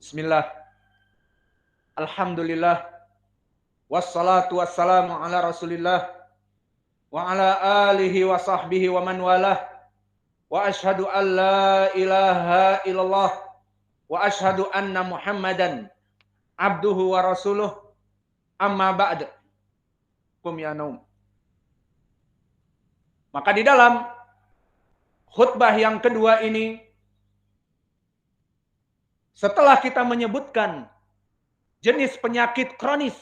Bismillah. Alhamdulillah. Wassalatu wassalamu ala Rasulillah wa ala alihi wa sahbihi wa man walah. Wa ashhadu an la ilaha illallah wa ashhadu anna Muhammadan abduhu wa rasuluh. Amma ba'd. Kum ya naum. Maka di dalam khutbah yang kedua ini, setelah kita menyebutkan jenis penyakit kronis,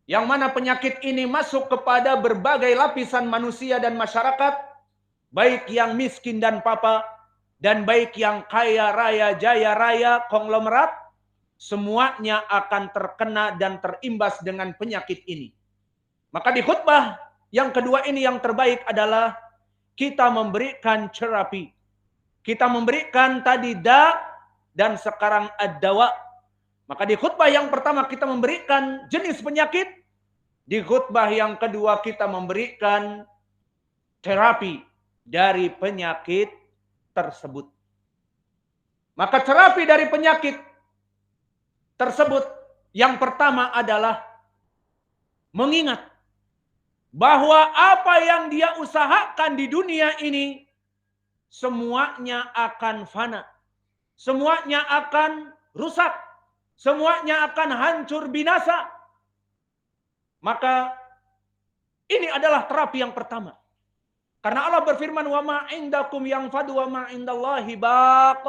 yang mana penyakit ini masuk kepada berbagai lapisan manusia dan masyarakat, baik yang miskin dan papa, dan baik yang kaya raya, jaya raya, konglomerat, semuanya akan terkena dan terimbas dengan penyakit ini. Maka di khutbah yang kedua ini yang terbaik adalah kita memberikan terapi. Kita memberikan tadi dan sekarang ad-dawa. Maka di khutbah yang pertama kita memberikan jenis penyakit, di khutbah yang kedua kita memberikan terapi dari penyakit tersebut. Maka terapi dari penyakit tersebut yang pertama adalah mengingat bahwa apa yang dia usahakan di dunia ini semuanya akan fana. Semuanya akan rusak. Semuanya akan hancur binasa. Maka ini adalah terapi yang pertama. Karena Allah berfirman, "Wa ma indakum yanfadu wa ma indallahi baq."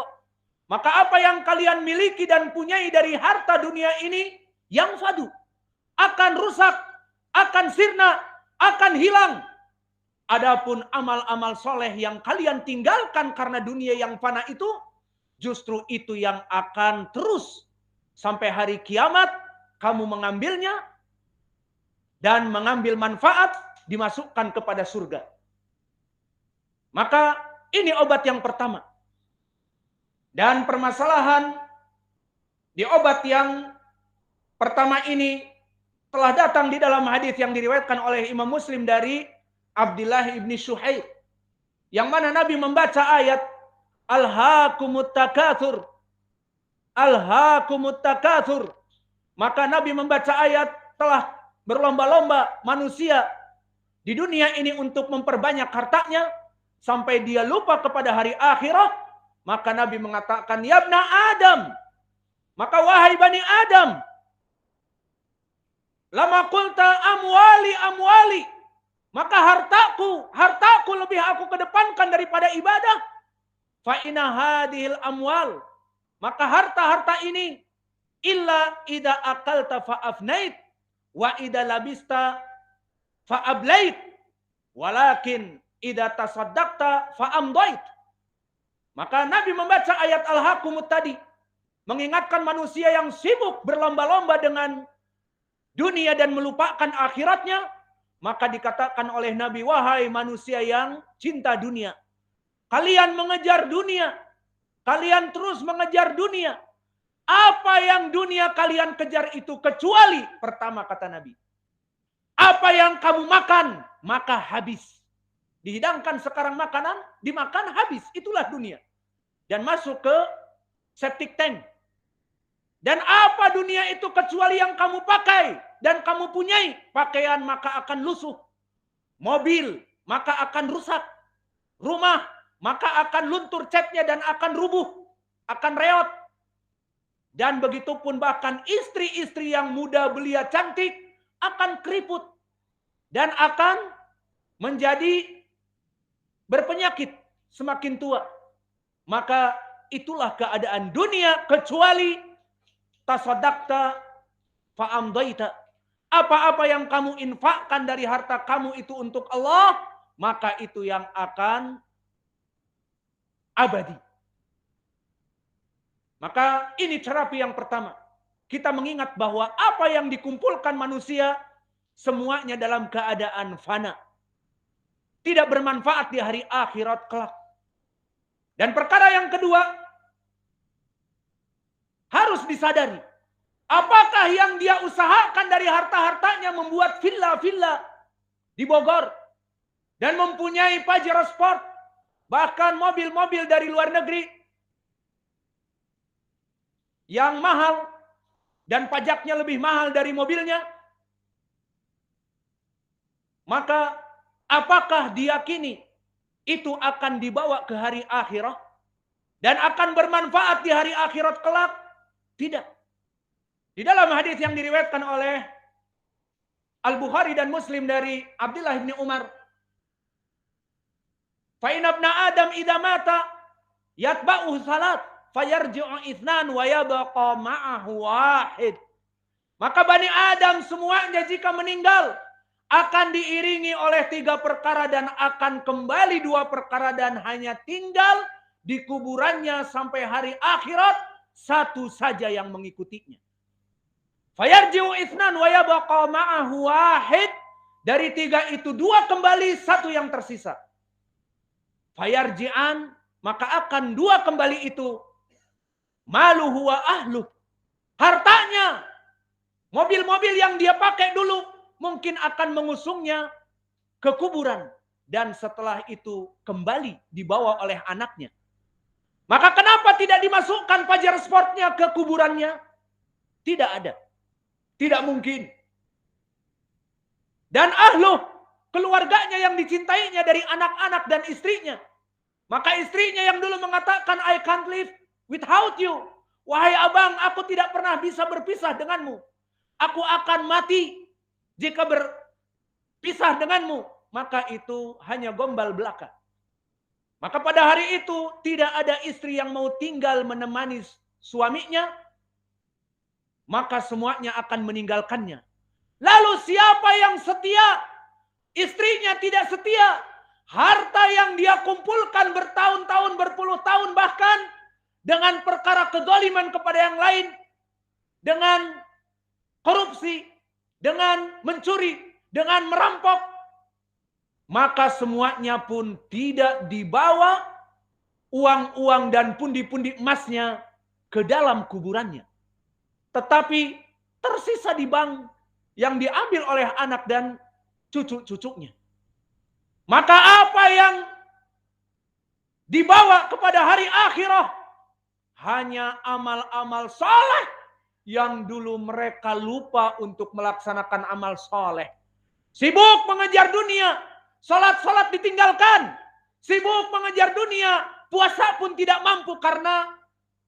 Maka apa yang kalian miliki dan punyai dari harta dunia ini yang fadu, akan rusak, akan sirna, akan hilang. Adapun amal-amal soleh yang kalian tinggalkan karena dunia yang fana itu, justru itu yang akan terus sampai hari kiamat kamu mengambilnya dan mengambil manfaat dimasukkan kepada surga. Maka ini obat yang pertama. Dan permasalahan di obat yang pertama ini telah datang di dalam hadis yang diriwayatkan oleh Imam Muslim dari Abdullah ibni Syuhaib, yang mana Nabi membaca ayat Alhaakumut takatsur. Alhaakumut takatsur. Maka Nabi membaca ayat telah berlomba-lomba manusia di dunia ini untuk memperbanyak hartanya sampai dia lupa kepada hari akhirat. Maka Nabi mengatakan, "Ya ibna Adam." Maka wahai bani Adam, lama qulta amwali amwali. Maka hartaku lebih aku kedepankan daripada ibadah. Fa inna hadhil amwal. Maka harta-harta ini illa ida akalta fa afnait wa ida labista fa ablait walakin ida tasaddaqta fa amdait. Maka Nabi membaca ayat Al-Hakumut tadi, mengingatkan manusia yang sibuk berlomba-lomba dengan dunia dan melupakan akhiratnya. Maka dikatakan oleh Nabi, wahai manusia yang cinta dunia, kalian mengejar dunia, kalian terus mengejar dunia. Apa yang dunia kalian kejar itu kecuali, pertama kata Nabi, apa yang kamu makan, maka habis. Dihidangkan sekarang makanan, dimakan habis. Itulah dunia. Dan masuk ke septic tank. Dan apa dunia itu kecuali yang kamu pakai dan kamu punyai. Pakaian maka akan lusuh. Mobil maka akan rusak. Rumah maka akan luntur catnya dan akan rubuh. Akan reot. Dan begitu pun bahkan istri-istri yang muda belia cantik akan keriput. Dan akan menjadi berpenyakit semakin tua. Maka itulah keadaan dunia kecuali tasaddaqta fa'amdaita. Apa-apa yang kamu infakkan dari harta kamu itu untuk Allah, maka itu yang akan abadi. Maka ini terapi yang pertama. Kita mengingat bahwa apa yang dikumpulkan manusia semuanya dalam keadaan fana. Tidak bermanfaat di hari akhirat kelak. Dan perkara yang kedua, harus disadari, apakah yang dia usahakan dari harta-hartanya membuat villa-villa di Bogor dan mempunyai Pajero Sport, bahkan mobil-mobil dari luar negeri, yang mahal dan pajaknya lebih mahal dari mobilnya, maka apakah diyakini itu akan dibawa ke hari akhirat dan akan bermanfaat di hari akhirat kelak? Tidak. Di dalam hadis yang diriwayatkan oleh Al-Bukhari dan Muslim dari Abdullah bin Umar, fa inna ibna Adam idza mata yatba'uhu salat fayarji'u itsnan wa yabqa ma'ahu wahid. Maka Bani Adam semuanya jika meninggal akan diiringi oleh 3 perkara dan akan kembali 2 perkara dan hanya tinggal di kuburannya sampai hari akhirat 1 saja yang mengikutinya. Fayarji'u itsnan wa yabqa ma'ahu wahid. Dari 3 itu 2 kembali, 1 yang tersisa. Fayarji'an, maka akan 2 kembali itu maluhu wa ahluh. Hartanya, mobil-mobil yang dia pakai dulu mungkin akan mengusungnya ke kuburan dan setelah itu kembali dibawa oleh anaknya. Maka kenapa tidak dimasukkan Pajero Sportnya ke kuburannya? Tidak ada. Tidak mungkin. Dan ahluh, keluarganya yang dicintainya dari anak-anak dan istrinya. Maka istrinya yang dulu mengatakan, I can't live without you. Wahai abang, aku tidak pernah bisa berpisah denganmu. Aku akan mati jika berpisah denganmu. Maka itu hanya gombal belaka. Maka pada hari itu tidak ada istri yang mau tinggal menemani suaminya. Maka semuanya akan meninggalkannya. Lalu siapa yang setia? Istrinya tidak setia. Harta yang dia kumpulkan bertahun-tahun, berpuluh tahun bahkan dengan perkara kezaliman kepada yang lain, dengan korupsi, dengan mencuri, dengan merampok, maka semuanya pun tidak dibawa uang-uang dan pundi-pundi emasnya ke dalam kuburannya. Tetapi tersisa di bank yang diambil oleh anak dan cucu-cucunya. Maka apa yang dibawa kepada hari akhirat hanya amal-amal soleh yang dulu mereka lupa untuk melaksanakan amal soleh. Sibuk mengejar dunia, salat-salat ditinggalkan. Sibuk mengejar dunia, puasa pun tidak mampu karena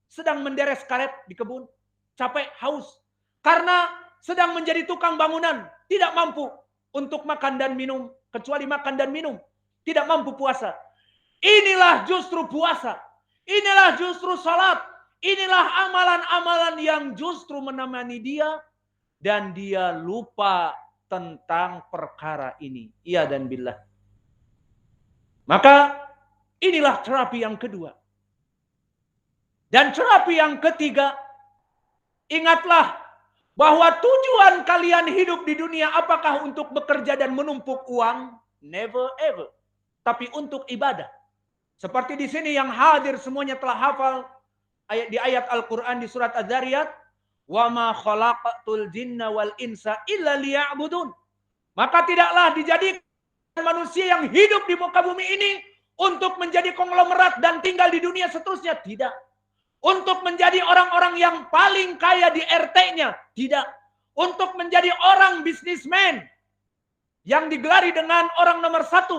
sedang menderes karet di kebun. Capek, haus. Karena sedang menjadi tukang bangunan. Tidak mampu untuk makan dan minum. Kecuali makan dan minum. Tidak mampu puasa. Inilah justru puasa. Inilah justru salat. Inilah amalan-amalan yang justru menemani dia. Dan dia lupa tentang perkara ini. Iya dan billah. Maka inilah terapi yang kedua. Dan terapi yang ketiga, ingatlah bahwa tujuan kalian hidup di dunia apakah untuk bekerja dan menumpuk uang? Never ever. Tapi untuk ibadah. Seperti di sini yang hadir semuanya telah hafal di ayat Al-Quran di surat Az-Zariyat. Wa ma khalaqatul jinna wal insa illa liya'budun. Maka tidaklah dijadikan manusia yang hidup di muka bumi ini untuk menjadi konglomerat dan tinggal di dunia seterusnya. Tidak. Untuk menjadi orang-orang yang paling kaya di RT-nya. Tidak. Untuk menjadi orang bisnismen yang digelari dengan orang nomor 1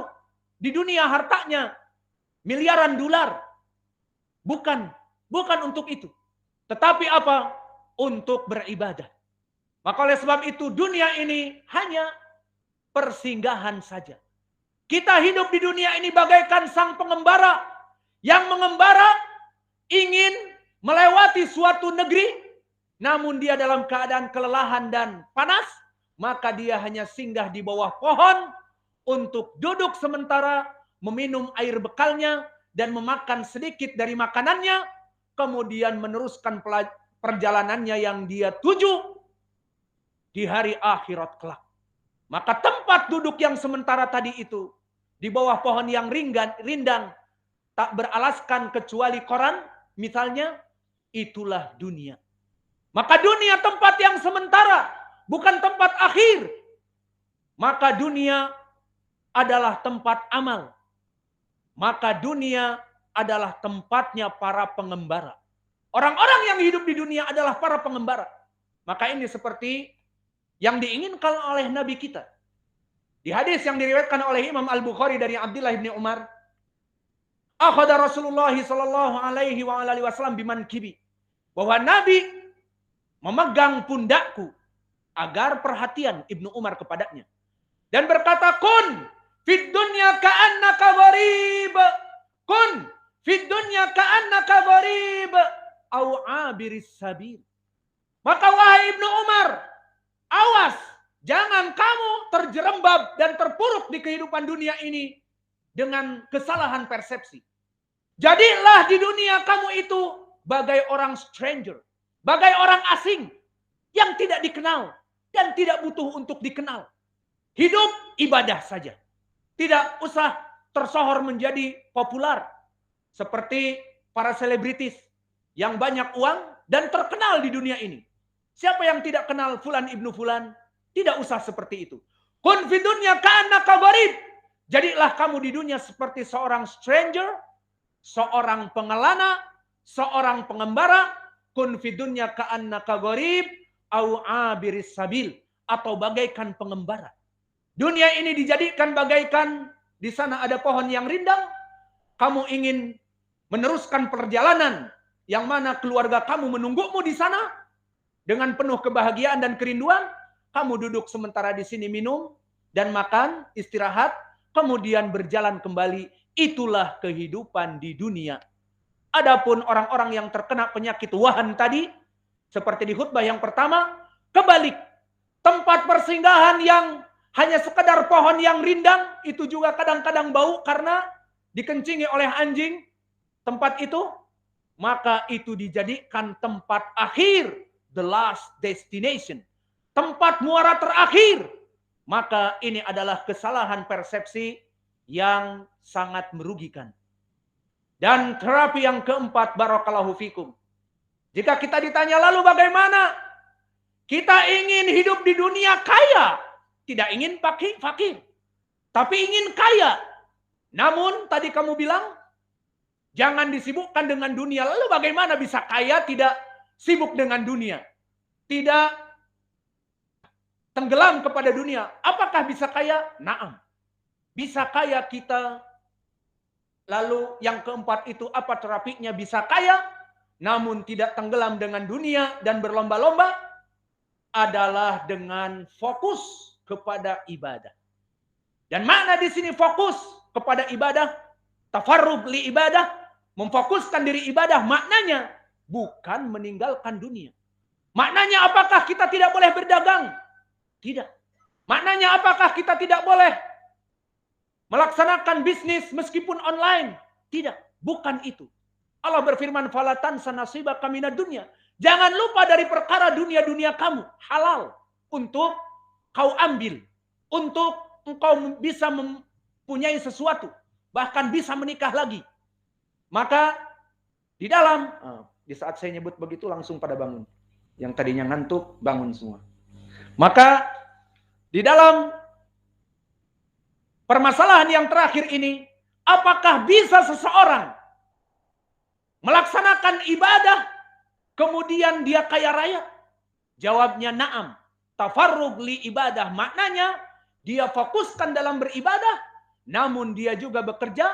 di dunia hartanya miliaran dolar. Bukan untuk itu. Tetapi apa? Untuk beribadah. Maka oleh sebab itu dunia ini hanya persinggahan saja. Kita hidup di dunia ini bagaikan sang pengembara yang mengembara ingin melewati suatu negeri, namun dia dalam keadaan kelelahan dan panas, maka dia hanya singgah di bawah pohon untuk duduk sementara, meminum air bekalnya, dan memakan sedikit dari makanannya, kemudian meneruskan perjalanannya yang dia tuju di hari akhirat kelak. Maka tempat duduk yang sementara tadi itu, di bawah pohon yang rindang, tak beralaskan kecuali koran, misalnya, itulah dunia. Maka dunia tempat yang sementara, bukan tempat akhir. Maka dunia adalah tempat amal. Maka dunia adalah tempatnya para pengembara. Orang-orang yang hidup di dunia adalah para pengembara. Maka ini seperti yang diinginkan oleh Nabi kita. Di hadis yang diriwayatkan oleh Imam Al-Bukhari dari Abdullah bin Umar, akhadha Rasulullah sallallahu alaihi wasallam bimankibi, bahwa Nabi memegang pundakku agar perhatian Ibnu Umar kepadanya dan berkata, kun fid dunya ka'annaka gharib, kun fid dunya ka'annaka gharib au abiris sabil. Maka wahai Ibnu Umar, awas, jangan kamu terjerembab dan terpuruk di kehidupan dunia ini dengan kesalahan persepsi. Jadilah di dunia kamu itu bagai orang stranger, bagai orang asing yang tidak dikenal dan tidak butuh untuk dikenal. Hidup ibadah saja. Tidak usah tersohor menjadi populer seperti para selebritis yang banyak uang dan terkenal di dunia ini. Siapa yang tidak kenal Fulan ibnu Fulan? Tidak usah seperti itu. Kun fi dunya ka'annaka gharib. Jadilah kamu di dunia seperti seorang stranger, seorang pengelana, seorang pengembara. Kun fi dunya ka'annaka gharib au abiris sabil, atau bagaikan pengembara. Dunia ini dijadikan bagaikan di sana ada pohon yang rindang. Kamu ingin meneruskan perjalanan yang mana keluarga kamu menunggumu di sana dengan penuh kebahagiaan dan kerinduan. Kamu duduk sementara di sini minum dan makan, istirahat, kemudian berjalan kembali. Itulah kehidupan di dunia. Adapun orang-orang yang terkena penyakit wahan tadi, seperti di khutbah yang pertama, kebalik. Tempat persinggahan yang hanya sekedar pohon yang rindang, itu juga kadang-kadang bau karena dikencingi oleh anjing tempat itu, maka itu dijadikan tempat akhir, the last destination, tempat muara terakhir. Maka ini adalah kesalahan persepsi yang sangat merugikan. Dan terapi yang keempat, barakallahu fikum. Jika kita ditanya lalu bagaimana? Kita ingin hidup di dunia kaya, tidak ingin fakir, tapi ingin kaya. Namun tadi kamu bilang, jangan disibukkan dengan dunia. Lalu bagaimana bisa kaya tidak sibuk dengan dunia? Tidak tenggelam kepada dunia. Apakah bisa kaya? Naam. Bisa kaya kita. Lalu yang keempat itu apa terapinya bisa kaya, namun tidak tenggelam dengan dunia dan berlomba-lomba, adalah dengan fokus kepada ibadah. Dan makna di sini fokus kepada ibadah, tafarrug li ibadah, memfokuskan diri ibadah, maknanya bukan meninggalkan dunia. Maknanya apakah kita tidak boleh berdagang? Tidak. Maknanya apakah kita tidak boleh melaksanakan bisnis meskipun online? Tidak. Bukan itu. Allah berfirman, "Fala tansa nasibaka minad dunya." Jangan lupa dari perkara dunia-dunia kamu. Halal untuk kau ambil. Untuk engkau bisa mempunyai sesuatu. Bahkan bisa menikah lagi. Maka di dalam, di saat saya nyebut begitu langsung pada bangun. Yang tadinya ngantuk, bangun semua. Maka di dalam permasalahan yang terakhir ini, apakah bisa seseorang melaksanakan ibadah kemudian dia kaya raya? Jawabnya na'am. Tafarrug li ibadah maknanya dia fokuskan dalam beribadah, namun dia juga bekerja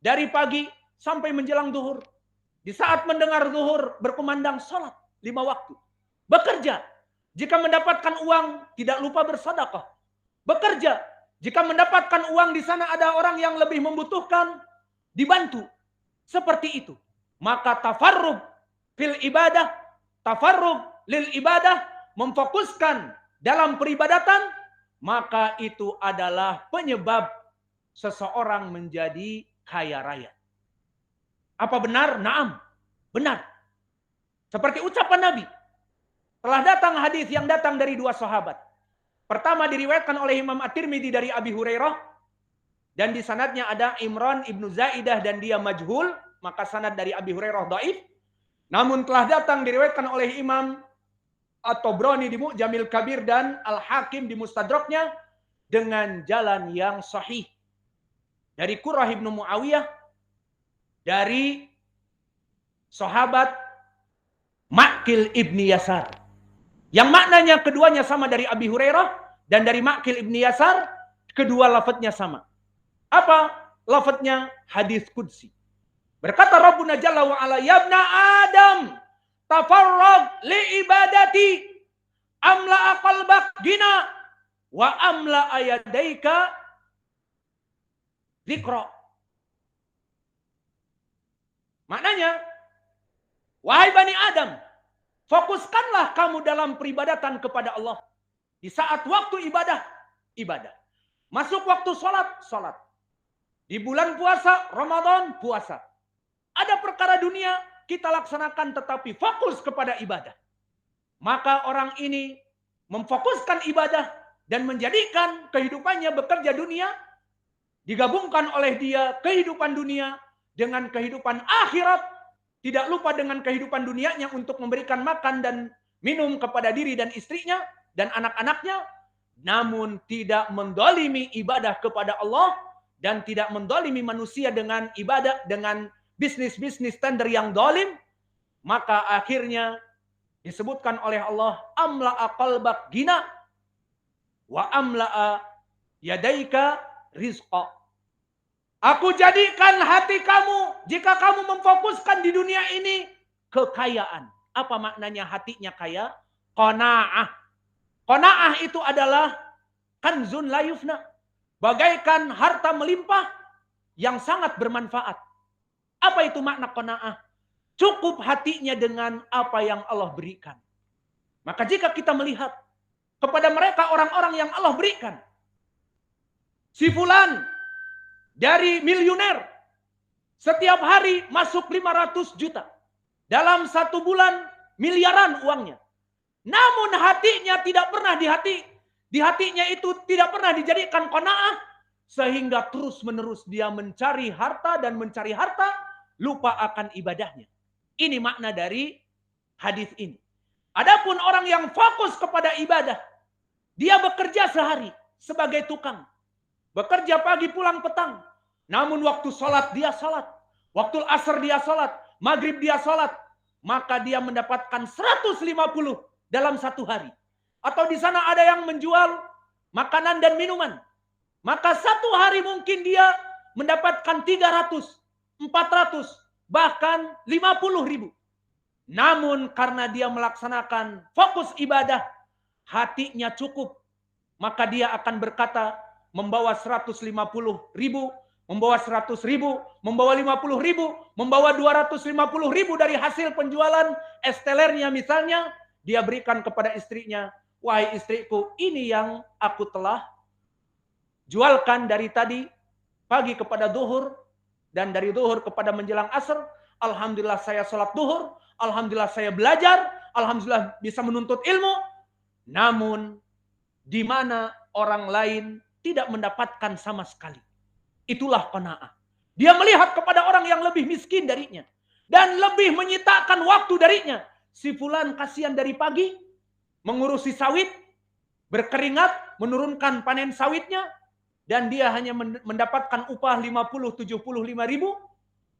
dari pagi sampai menjelang zuhur. Di saat mendengar zuhur berkumandang salat 5 waktu. Bekerja. Jika mendapatkan uang tidak lupa bersedekah. Bekerja. Jika mendapatkan uang di sana ada orang yang lebih membutuhkan, dibantu. Seperti itu. Maka tafarrug fil ibadah, tafarrug lil ibadah, memfokuskan dalam peribadatan, maka itu adalah penyebab seseorang menjadi kaya raya. Apa benar? Naam. Benar. Seperti ucapan Nabi. Telah datang hadis yang datang dari 2 sahabat. Pertama diriwayatkan oleh Imam At-Tirmidzi dari Abi Hurairah. Dan di sanadnya ada Imran ibnu Zaidah dan dia majhul. Maka sanad dari Abi Hurairah dhaif. Namun telah datang diriwayatkan oleh Imam At-Tabrani di Mu'jamil Kabir dan Al-Hakim di Mustadraknya dengan jalan yang sahih. Dari Qurrah ibnu Muawiyah. Dari sahabat Ma'qil ibni Yasar. Yang maknanya keduanya sama dari Abi Hurairah dan dari Ma'qil ibni Yasar, kedua lafadznya sama. Apa lafadznya? Hadis qudsi. Berkata Rabbuna Jalla wa Ala, "Ya ibna Adam, tafarrag li ibadati, amla qalbak gina, wa amla ayadaika dzikra." Maknanya, wahai Bani Adam, fokuskanlah kamu dalam peribadatan kepada Allah. Di saat waktu ibadah, ibadah. Masuk waktu sholat, sholat. Di bulan puasa, Ramadan, puasa. Ada perkara dunia, kita laksanakan tetapi fokus kepada ibadah. Maka orang ini memfokuskan ibadah dan menjadikan kehidupannya bekerja dunia, digabungkan oleh dia kehidupan dunia dengan kehidupan akhirat, tidak lupa dengan kehidupan dunianya untuk memberikan makan dan minum kepada diri dan istrinya dan anak-anaknya, namun tidak mendolimi ibadah kepada Allah dan tidak mendolimi manusia dengan ibadah, dengan bisnis-bisnis tender yang dolim, maka akhirnya disebutkan oleh Allah, amla'a qalbak gina wa amla'a yadaika rizqa. Aku jadikan hati kamu, jika kamu memfokuskan di dunia ini, kekayaan. Apa maknanya hatinya kaya? Qanaah. Qanaah itu adalah kanzun la yufna. Bagaikan harta melimpah yang sangat bermanfaat. Apa itu makna qanaah? Cukup hatinya dengan apa yang Allah berikan. Maka jika kita melihat kepada mereka orang-orang yang Allah berikan, si fulan dari miliuner, setiap hari masuk 500 juta. Dalam satu bulan miliaran uangnya. Namun hatinya tidak pernah di hatinya itu tidak pernah dijadikan qanaah, sehingga terus menerus dia mencari harta dan mencari harta, lupa akan ibadahnya. Ini makna dari hadis ini. Adapun orang yang fokus kepada ibadah, dia bekerja sehari sebagai tukang. Bekerja pagi pulang petang. Namun waktu sholat dia sholat. Waktu asar dia sholat. Maghrib dia sholat. Maka dia mendapatkan 150 dalam satu hari. Atau di sana ada yang menjual makanan dan minuman. Maka satu hari mungkin dia mendapatkan 300, 400, bahkan 50.000. Namun karena dia melaksanakan fokus ibadah, hatinya cukup. Maka dia akan berkata, membawa 150.000, membawa 100.000, membawa 50.000, membawa 250.000 dari hasil penjualan es telernya misalnya, dia berikan kepada istrinya, wahai istriku, ini yang aku telah jualkan dari tadi pagi kepada duhur, dan dari duhur kepada menjelang asar. Alhamdulillah saya sholat duhur, alhamdulillah saya belajar, alhamdulillah bisa menuntut ilmu. Namun di mana orang lain tidak mendapatkan sama sekali. Itulah qanaah. Dia melihat kepada orang yang lebih miskin darinya dan lebih menyitakan waktu darinya. Si fulan kasihan dari pagi mengurusi sawit, berkeringat, menurunkan panen sawitnya, dan dia hanya mendapatkan upah 50-75 ribu,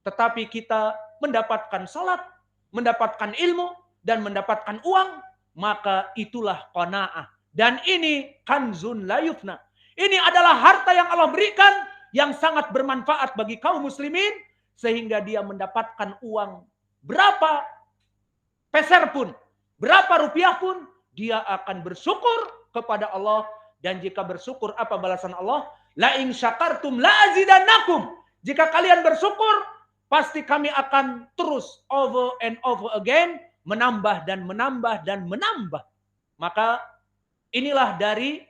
tetapi kita mendapatkan salat, mendapatkan ilmu, dan mendapatkan uang, maka itulah qanaah. Dan ini kanzun la yufna. Ini adalah harta yang Allah berikan yang sangat bermanfaat bagi kaum muslimin, sehingga dia mendapatkan uang berapa peser pun, berapa rupiah pun, dia akan bersyukur kepada Allah. Dan jika bersyukur, apa balasan Allah? La in syakartum la azidannakum. Jika kalian bersyukur, pasti kami akan terus over and over again menambah dan menambah dan menambah. Maka inilah dari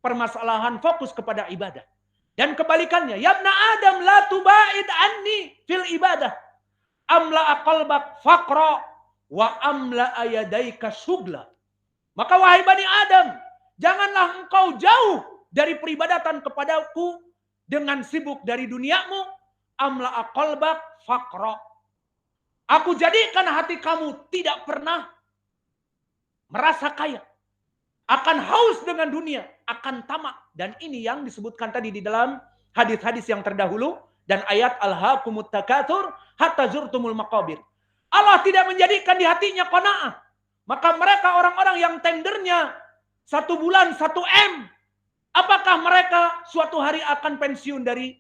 permasalahan fokus kepada ibadah. Dan kebalikannya, ya ibna Adam la tubaid anni fil ibadah. Amla qalbak faqra wa amla ayadaika syugla. Maka wahai Bani Adam, janganlah engkau jauh dari peribadatan kepadaku dengan sibuk dari duniamu. Amla qalbak faqra. Aku jadikan hati kamu tidak pernah merasa kaya. Akan haus dengan dunia, akan tamak. Dan ini yang disebutkan tadi di dalam hadis-hadis yang terdahulu dan ayat alhaakumut takatsur hatta zurtumul maqabir. Allah tidak menjadikan di hatinya qanaah. Maka mereka orang-orang yang tendernya 1 bulan 1 M. Apakah mereka suatu hari akan pensiun dari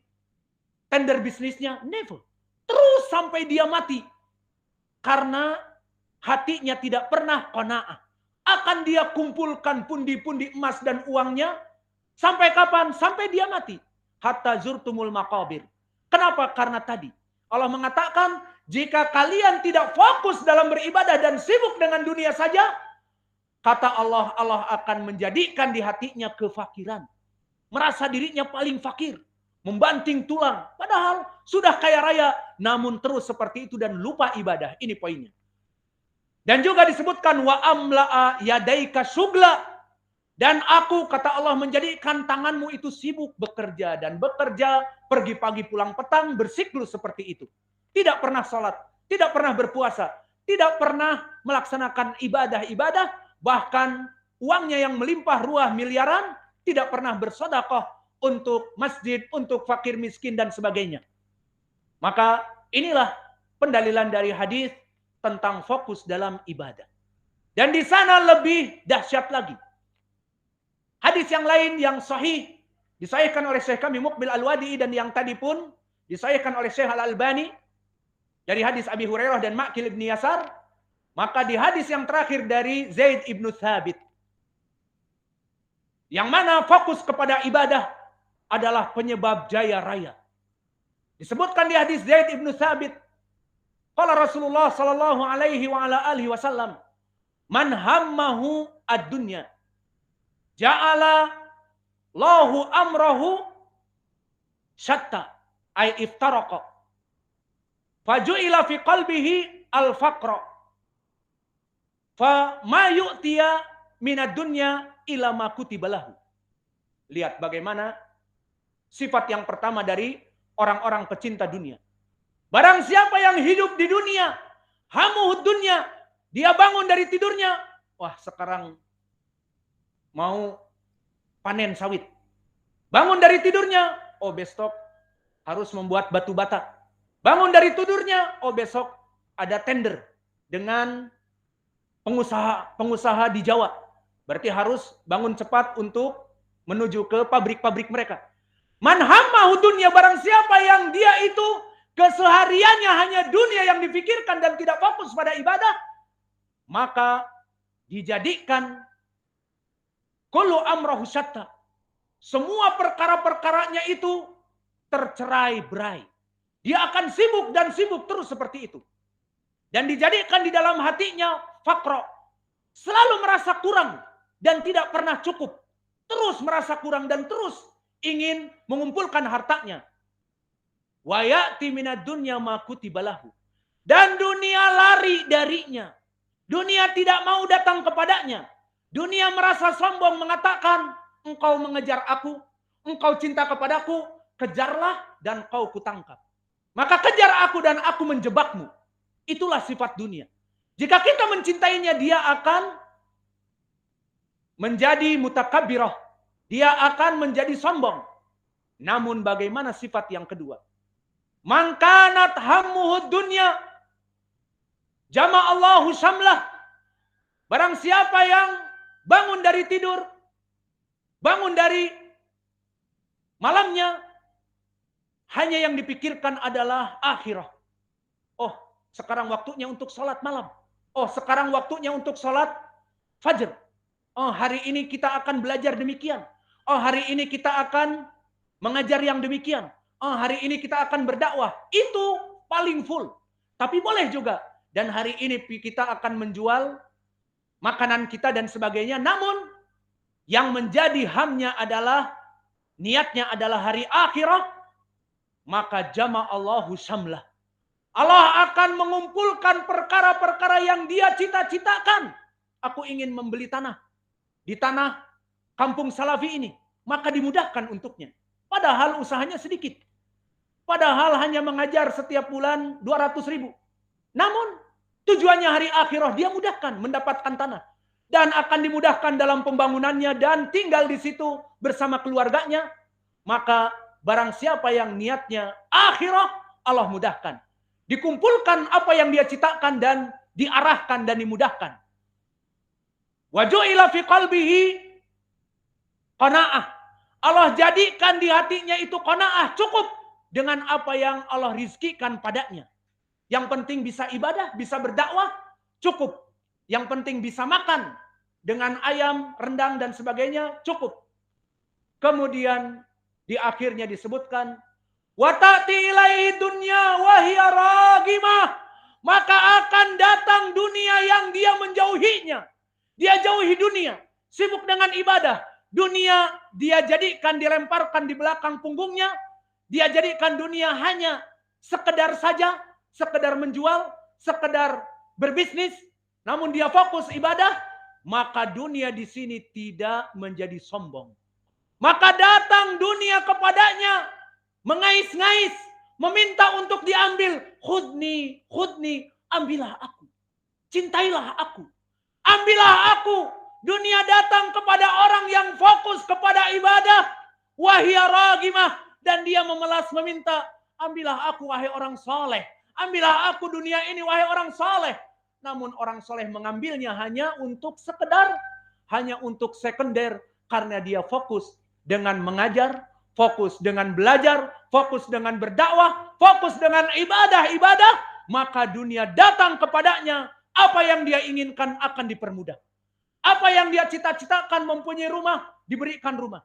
tender bisnisnya? Never. Terus sampai dia mati. Karena hatinya tidak pernah qanaah. Akan dia kumpulkan pundi-pundi emas dan uangnya. Sampai kapan? Sampai dia mati. Hatta zurtumul maqabir. Kenapa? Karena tadi Allah mengatakan, jika kalian tidak fokus dalam beribadah dan sibuk dengan dunia saja, kata Allah, Allah akan menjadikan di hatinya kefakiran. Merasa dirinya paling fakir. Membanting tulang. Padahal sudah kaya raya. Namun terus seperti itu dan lupa ibadah. Ini poinnya. Dan juga disebutkan, wa amla'a yadaika sugla. Dan aku, kata Allah, menjadikan tanganmu itu sibuk bekerja. Dan bekerja, pergi pagi pulang petang, bersiklus seperti itu. Tidak pernah sholat, tidak pernah berpuasa, tidak pernah melaksanakan ibadah-ibadah, bahkan uangnya yang melimpah ruah miliaran, tidak pernah bersedekah untuk masjid, untuk fakir miskin dan sebagainya. Maka inilah pendalilan dari hadis tentang fokus dalam ibadah. Dan di sana lebih dahsyat lagi. Hadis yang lain yang sahih, disahihkan oleh Syekh kami Muqbil Al-Wadi'i, dan yang tadi pun disahihkan oleh Syekh Al-Albani, dari hadis Abi Hurairah dan Ma'qil ibn Yasar. Maka di hadis yang terakhir dari Zaid ibn Thabit, yang mana fokus kepada ibadah adalah penyebab jaya raya. Disebutkan di hadis Zaid ibn Thabit, qala Rasulullah sallallahu alaihi wa ala alihi wasallam, man hammahu ad-dunya ja'ala lahu amrahu syatta ay iftaraqa faju'ila fi qalbihi al-faqra fa ma yu'tiya minad dunya ila ma kutiba lahu. Lihat bagaimana sifat yang pertama dari orang-orang pecinta dunia. Barang siapa yang hidup di dunia, hamuhud dunya, dia bangun dari tidurnya, wah sekarang mau panen sawit. Bangun dari tidurnya, oh besok harus membuat batu bata. Bangun dari tidurnya, oh besok ada tender dengan pengusaha di Jawa. Berarti harus bangun cepat untuk menuju ke pabrik-pabrik mereka. Man hammahu dunya, barang siapa yang dia itu kesehariannya hanya dunia yang dipikirkan dan tidak fokus pada ibadah, maka dijadikan kullu amrahu syatta. Semua perkara-perkaranya itu tercerai-berai. Dia akan sibuk dan sibuk terus seperti itu. Dan dijadikan di dalam hatinya fakro. Selalu merasa kurang dan tidak pernah cukup. Terus merasa kurang dan terus ingin mengumpulkan hartanya. Wa ya'ti minad dunya ma kutiba lahu. Dan dunia lari darinya. Dunia tidak mau datang kepadanya. Dunia merasa sombong mengatakan, engkau mengejar aku, engkau cinta kepadaku, kejarlah dan kau kutangkap. Maka kejar aku dan aku menjebakmu. Itulah sifat dunia. Jika kita mencintainya, dia akan menjadi mutakabbirah. Dia akan menjadi sombong. Namun bagaimana sifat yang kedua? Man kanat hammuhud dunya jama'allahu syamlah. Barang siapa yang bangun dari tidur, bangun dari malamnya, hanya yang dipikirkan adalah akhirah. Oh, sekarang waktunya untuk sholat malam. Oh, sekarang waktunya untuk sholat fajr. Oh, hari ini kita akan belajar demikian. Oh, hari ini kita akan mengajar yang demikian. Oh, hari ini kita akan berdakwah. Itu paling full. Tapi boleh juga. Dan hari ini kita akan menjual makanan kita dan sebagainya. Namun, yang menjadi hamnya adalah, niatnya adalah hari akhirah, maka jama'allahu syamlah. Allah akan mengumpulkan perkara-perkara yang dia cita-citakan. Aku ingin membeli tanah di tanah kampung Salafi ini, maka dimudahkan untuknya. Padahal usahanya sedikit. Padahal hanya mengajar setiap bulan 200.000. Namun tujuannya hari akhirah, dia mudahkan mendapatkan tanah. Dan akan dimudahkan dalam pembangunannya dan tinggal di situ bersama keluarganya. Maka barang siapa yang niatnya akhirah, Allah mudahkan. Dikumpulkan apa yang dia ciptakan dan diarahkan dan dimudahkan. Wa ju'ila fi qalbihi qanaah. Allah jadikan di hatinya itu qanaah, cukup dengan apa yang Allah rizkikan padanya. Yang penting bisa ibadah, bisa berdakwah, cukup. Yang penting bisa makan dengan ayam, rendang dan sebagainya, cukup. Kemudian di akhirnya disebutkan wa ta'ti ilaihi dunya wa hiya ragimah. Maka akan datang dunia yang dia menjauhinya. Dia jauhi dunia, sibuk dengan ibadah. Dunia dia jadikan, dilemparkan di belakang punggungnya. Dia jadikan dunia hanya sekedar saja, sekedar menjual, sekedar berbisnis. Namun dia fokus ibadah, maka dunia di sini tidak menjadi sombong. Maka datang dunia kepadanya, mengais-ngais, meminta untuk diambil. Khudni, khudni, ambillah aku. Cintailah aku. Ambillah aku. Dunia datang kepada orang yang fokus kepada ibadah. Wahia ragimah. Dan dia memelas meminta, ambillah aku wahai orang soleh. Ambillah aku dunia ini wahai orang soleh. Namun orang soleh mengambilnya hanya untuk sekedar, hanya untuk sekunder. Karena dia fokus dengan mengajar, fokus dengan belajar, fokus dengan berdakwah, fokus dengan ibadah-ibadah. Maka dunia datang kepadanya. Apa yang dia inginkan akan dipermudah. Apa yang dia cita-citakan, mempunyai rumah, diberikan rumah.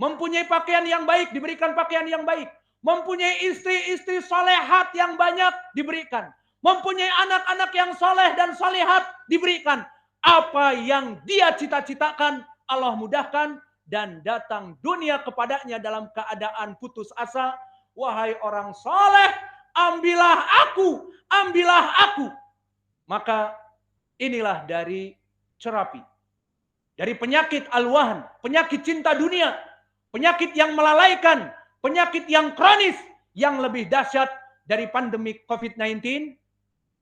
Mempunyai pakaian yang baik, diberikan pakaian yang baik. Mempunyai istri-istri solehat yang banyak, diberikan. Mempunyai anak-anak yang soleh dan solehat, diberikan. Apa yang dia cita-citakan, Allah mudahkan. Dan datang dunia kepadanya dalam keadaan putus asa. Wahai orang soleh, ambillah aku, ambillah aku. Maka inilah dari cerapi. Dari penyakit al-wahn, penyakit cinta dunia, penyakit yang melalaikan, penyakit yang kronis, yang lebih dahsyat dari pandemi COVID-19.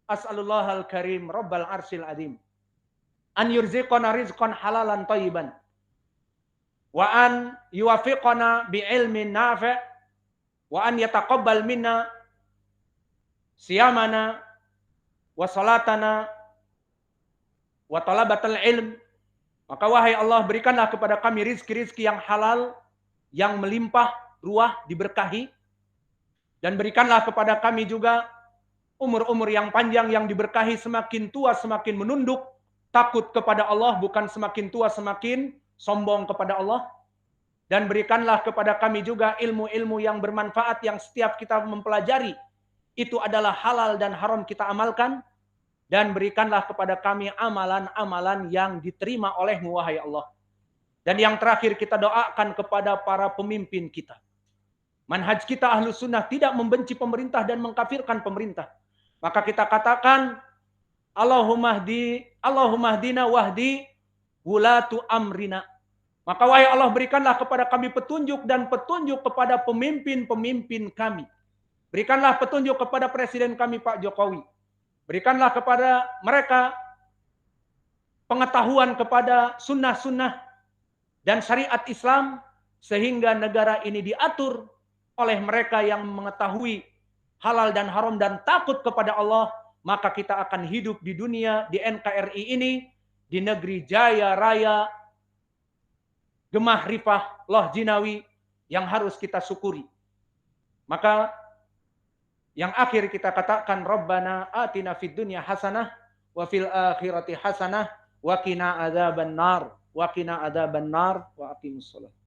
As'alullahal karim rabbal arsyil azim an yurziqana rizqan halalan thayyiban wa an yuwafiqana bi ilmin nafi' wa an yataqabbal minna siyamana wa salatana wa talabatal ilm. Maka wahai Allah, berikanlah kepada kami rizki-rizki yang halal, yang melimpah, ruah, diberkahi. Dan berikanlah kepada kami juga umur-umur yang panjang, yang diberkahi, semakin tua semakin menunduk, takut kepada Allah, bukan semakin tua semakin sombong kepada Allah. Dan berikanlah kepada kami juga ilmu-ilmu yang bermanfaat, yang setiap kita mempelajari, itu adalah halal dan haram kita amalkan. Dan berikanlah kepada kami amalan-amalan yang diterima oleh-Mu, wahai Allah. Dan yang terakhir kita doakan kepada para pemimpin kita. Manhaj kita Ahlus Sunnah tidak membenci pemerintah dan mengkafirkan pemerintah. Maka kita katakan, Allahumma hdina wahdi wulatu amrina. Maka wahai Allah, berikanlah kepada kami petunjuk dan petunjuk kepada pemimpin-pemimpin kami. Berikanlah petunjuk kepada presiden kami Pak Jokowi. Berikanlah kepada mereka pengetahuan kepada sunnah-sunnah dan syariat Islam, sehingga negara ini diatur oleh mereka yang mengetahui halal dan haram dan takut kepada Allah. Maka kita akan hidup di dunia, di NKRI ini, di negeri jaya raya, gemah rifah, loh jinawi, yang harus kita syukuri. Maka yang akhir kita katakan, Rabbana atina fid dunya hasanah wa fil akhirati hasanah wa qina adzabannar wa aqimus shalah.